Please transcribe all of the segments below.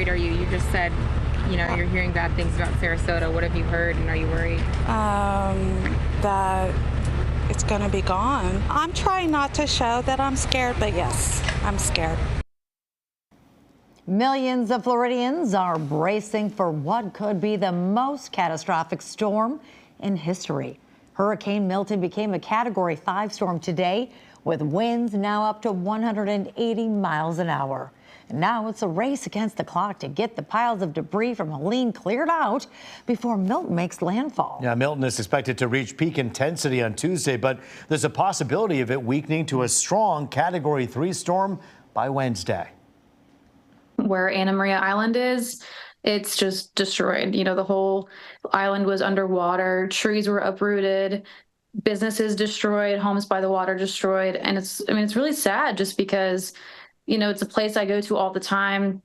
worried are you? You just said, you're hearing bad things about Sarasota. What have you heard, and are you worried? That it's going to be gone. I'm trying not to show that I'm scared, but yes, I'm scared. Millions of Floridians are bracing for what could be the most catastrophic storm in history. Hurricane Milton became a Category 5 storm today, with winds now up to 180 miles an hour. And now it's a race against the clock to get the piles of debris from Helene cleared out before Milton makes landfall. Yeah, Milton is expected to reach peak intensity on Tuesday, but there's a possibility of it weakening to a strong Category 3 storm by Wednesday. Where Anna Maria Island is, it's just destroyed. The whole island was underwater, trees were uprooted, businesses destroyed, homes by the water destroyed. And it's really sad just because, it's a place I go to all the time.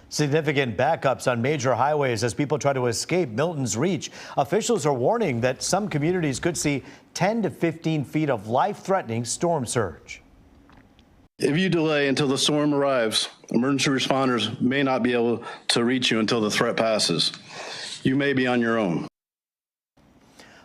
Significant backups on major highways as people try to escape Milton's reach. Officials are warning that some communities could see 10 to 15 feet of life-threatening storm surge. If you delay until the storm arrives, emergency responders may not be able to reach you until the threat passes. You may be on your own.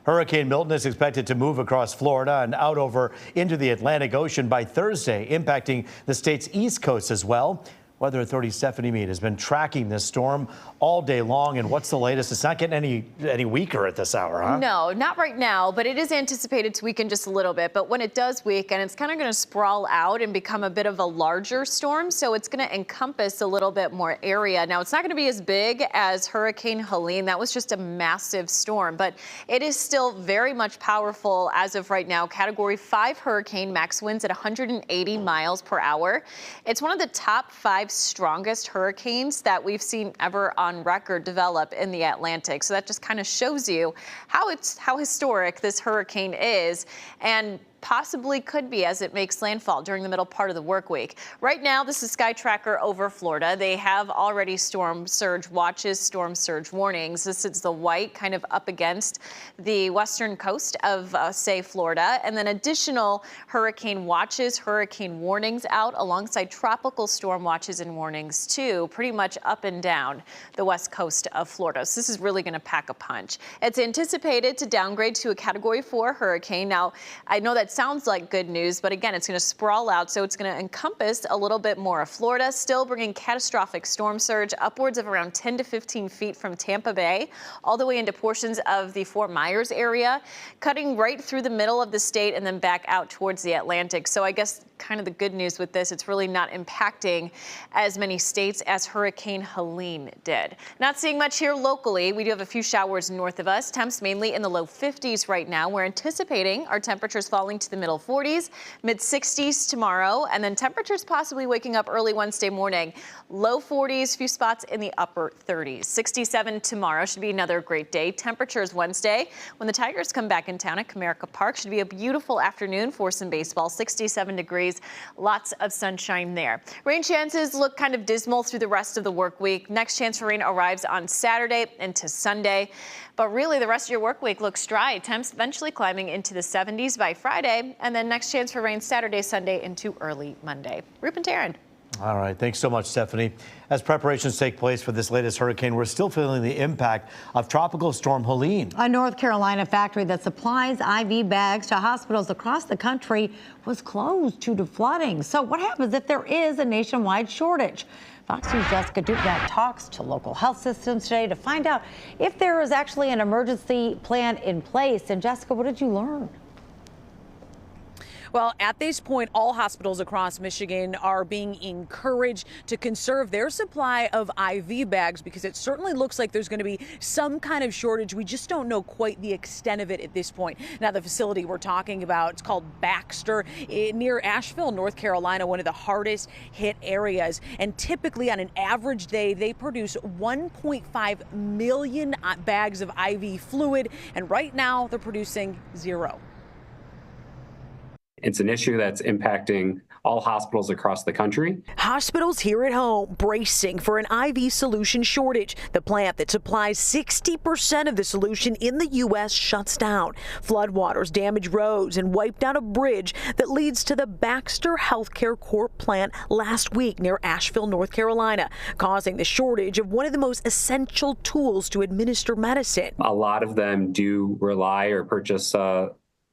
Hurricane Milton is expected to move across Florida and out over into the Atlantic Ocean by Thursday, impacting the state's east coast as well. Weather Authority Stephanie Mead has been tracking this storm all day long. And what's the latest? It's not getting any weaker at this hour, huh? No, not right now, but it is anticipated to weaken just a little bit. But when it does weaken, it's kind of going to sprawl out and become a bit of a larger storm. So it's going to encompass a little bit more area. Now, it's not going to be as big as Hurricane Helene. That was just a massive storm, but it is still very much powerful as of right now. Category 5 hurricane, max winds at 180 miles per hour. It's one of the top 5 strongest hurricanes that we've seen ever on record develop in the Atlantic. So that just kind of shows you how historic this hurricane is, and possibly could be as it makes landfall during the middle part of the work week. Right now, this is Sky Tracker over Florida. They have already storm surge watches, storm surge warnings. This is the white kind of up against the western coast of, say, Florida, and then additional hurricane watches, hurricane warnings out alongside tropical storm watches and warnings too, pretty much up and down the west coast of Florida. So this is really going to pack a punch. It's anticipated to downgrade to a Category 4 hurricane. Now, I know that sounds like good news, but again, it's going to sprawl out, so it's going to encompass a little bit more of Florida, still bringing catastrophic storm surge upwards of around 10 to 15 feet from Tampa Bay, all the way into portions of the Fort Myers area, cutting right through the middle of the state and then back out towards the Atlantic. So I guess kind of the good news with this, it's really not impacting as many states as Hurricane Helene did. Not seeing much here locally. We do have a few showers north of us. Temps mainly in the low 50s right now. We're anticipating our temperatures falling to the middle 40s, mid 60s tomorrow, and then temperatures possibly waking up early Wednesday morning. Low 40s, few spots in the upper 30s. 67 tomorrow should be another great day. Temperatures Wednesday when the Tigers come back in town at Comerica Park. Should be a beautiful afternoon for some baseball. 67 degrees. Lots of sunshine there. Rain chances look kind of dismal through the rest of the work week. Next chance for rain arrives on Saturday into Sunday. But really, the rest of your work week looks dry. Temps eventually climbing into the 70s by Friday, and then next chance for rain Saturday, Sunday into early Monday. Ruben Taryn. All right. Thanks so much, Stephanie. As preparations take place for this latest hurricane, we're still feeling the impact of Tropical Storm Helene. A North Carolina factory that supplies IV bags to hospitals across the country was closed due to flooding. So what happens if there is a nationwide shortage? Fox News' Jessica Duprat talks to local health systems today to find out if there is actually an emergency plan in place. And Jessica, what did you learn? Well, at this point, all hospitals across Michigan are being encouraged to conserve their supply of IV bags because it certainly looks like there's going to be some kind of shortage. We just don't know quite the extent of it at this point. Now, the facility we're talking about, it's called Baxter near Asheville, North Carolina, one of the hardest hit areas. And typically on an average day, they produce 1.5 million bags of IV fluid. And right now they're producing 0. It's an issue that's impacting all hospitals across the country. Hospitals here at home bracing for an IV solution shortage. The plant that supplies 60% of the solution in the U.S. shuts down. Floodwaters damaged roads and wiped out a bridge that leads to the Baxter Healthcare Corp plant last week near Asheville, North Carolina, causing the shortage of one of the most essential tools to administer medicine. A lot of them do rely or purchase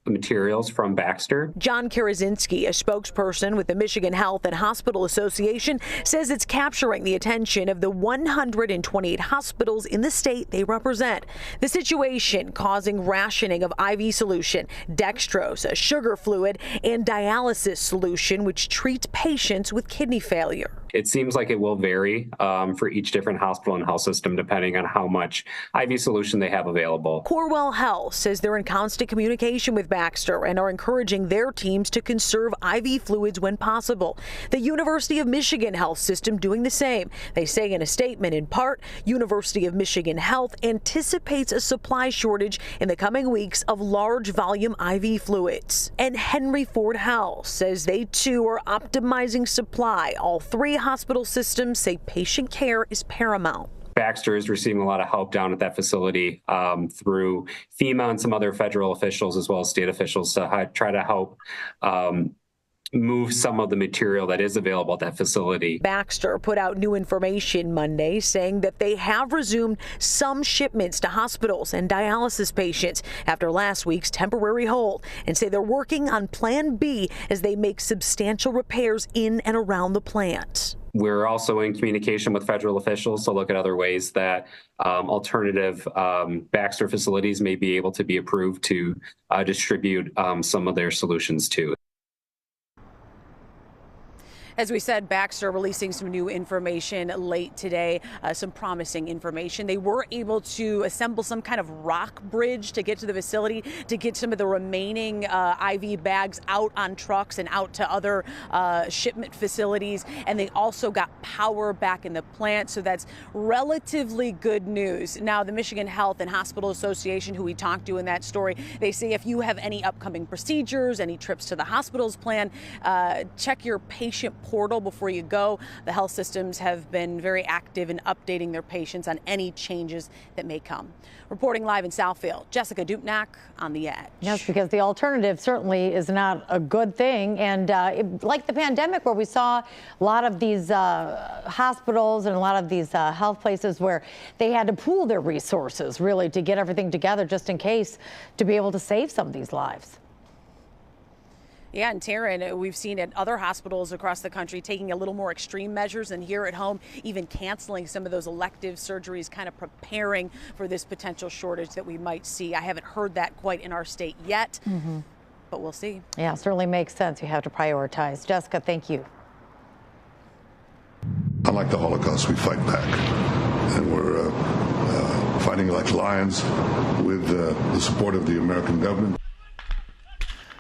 materials from Baxter. John Karazinski, a spokesperson with the Michigan Health and Hospital Association, says it's capturing the attention of the 128 hospitals in the state they represent. The situation causing rationing of IV solution, dextrose, a sugar fluid, and dialysis solution, which treats patients with kidney failure. It seems like it will vary for each different hospital and health system depending on how much IV solution they have available. Corewell Health says they're in constant communication with Baxter and are encouraging their teams to conserve IV fluids when possible. The University of Michigan Health System doing the same. They say in a statement, in part, University of Michigan Health anticipates a supply shortage in the coming weeks of large volume IV fluids. And Henry Ford Health says they too are optimizing supply. All three hospital systems say patient care is paramount. Baxter is receiving a lot of help down at that facility through FEMA and some other federal officials as well as state officials to try to help move some of the material that is available at that facility. Baxter put out new information Monday saying that they have resumed some shipments to hospitals and dialysis patients after last week's temporary hold, and say they're working on Plan B as they make substantial repairs in and around the plant. We're also in communication with federal officials to look at other ways that alternative Baxter facilities may be able to be approved to distribute some of their solutions to. As we said, Baxter releasing some new information late today, some promising information. They were able to assemble some kind of rock bridge to get to the facility, to get some of the remaining IV bags out on trucks and out to other shipment facilities. And they also got power back in the plant, so that's relatively good news. Now, the Michigan Health and Hospital Association, who we talked to in that story, they say if you have any upcoming procedures, any trips to the hospitals planned, check your patient portal before you go. The health systems have been very active in updating their patients on any changes that may come. Reporting live in Southfield, Jessica Dupnack on The Edge. Yes, because the alternative certainly is not a good thing. And like the pandemic, where we saw a lot of these hospitals and a lot of these health places where they had to pool their resources really to get everything together just in case to be able to save some of these lives. Yeah, and Taryn, we've seen at other hospitals across the country taking a little more extreme measures, and here at home even canceling some of those elective surgeries, kind of preparing for this potential shortage that we might see. I haven't heard that quite in our state yet, but we'll see. Yeah, certainly makes sense. You have to prioritize. Jessica, thank you. Unlike the Holocaust, we fight back, and we're fighting like lions with the support of the American government.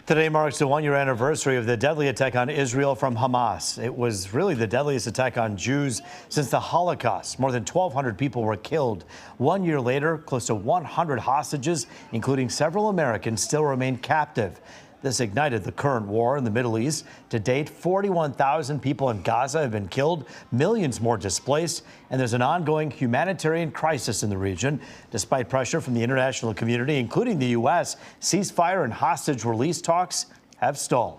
Today marks the one-year anniversary of the deadly attack on Israel from Hamas. It was really the deadliest attack on Jews since the Holocaust. More than 1,200 people were killed. 1 year later, close to 100 hostages, including several Americans, still remain captive. This ignited the current war in the Middle East. To date, 41,000 people in Gaza have been killed, millions more displaced, and there's an ongoing humanitarian crisis in the region. Despite pressure from the international community, including the U.S., ceasefire and hostage release talks have stalled.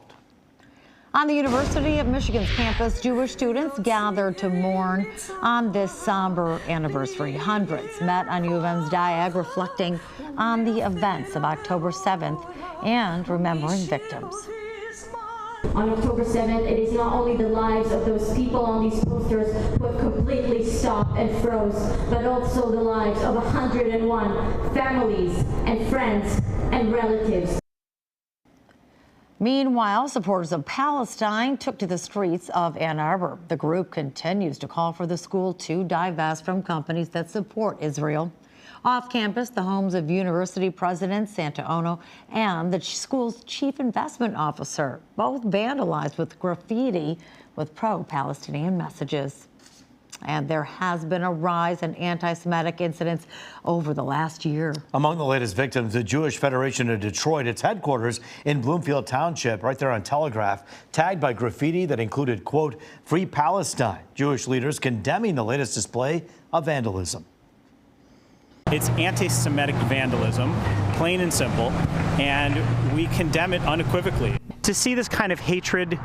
On the University of Michigan's campus, Jewish students gathered to mourn on this somber anniversary. Hundreds met on U of M's Diag, reflecting on the events of October 7th and remembering victims. On October 7th, it is not only the lives of those people on these posters who have completely stopped and froze, but also the lives of 101 families and friends and relatives. Meanwhile, supporters of Palestine took to the streets of Ann Arbor. The group continues to call for the school to divest from companies that support Israel. Off campus, the homes of University President Santa Ono and the school's chief investment officer, both vandalized with graffiti with pro-Palestinian messages. And there has been a rise in anti-Semitic incidents over the last year. Among the latest victims, the Jewish Federation of Detroit, its headquarters in Bloomfield Township, right there on Telegraph, tagged by graffiti that included, quote, "Free Palestine." Jewish leaders condemning the latest display of vandalism. It's anti-Semitic vandalism, plain and simple, and we condemn it unequivocally. To see this kind of hatred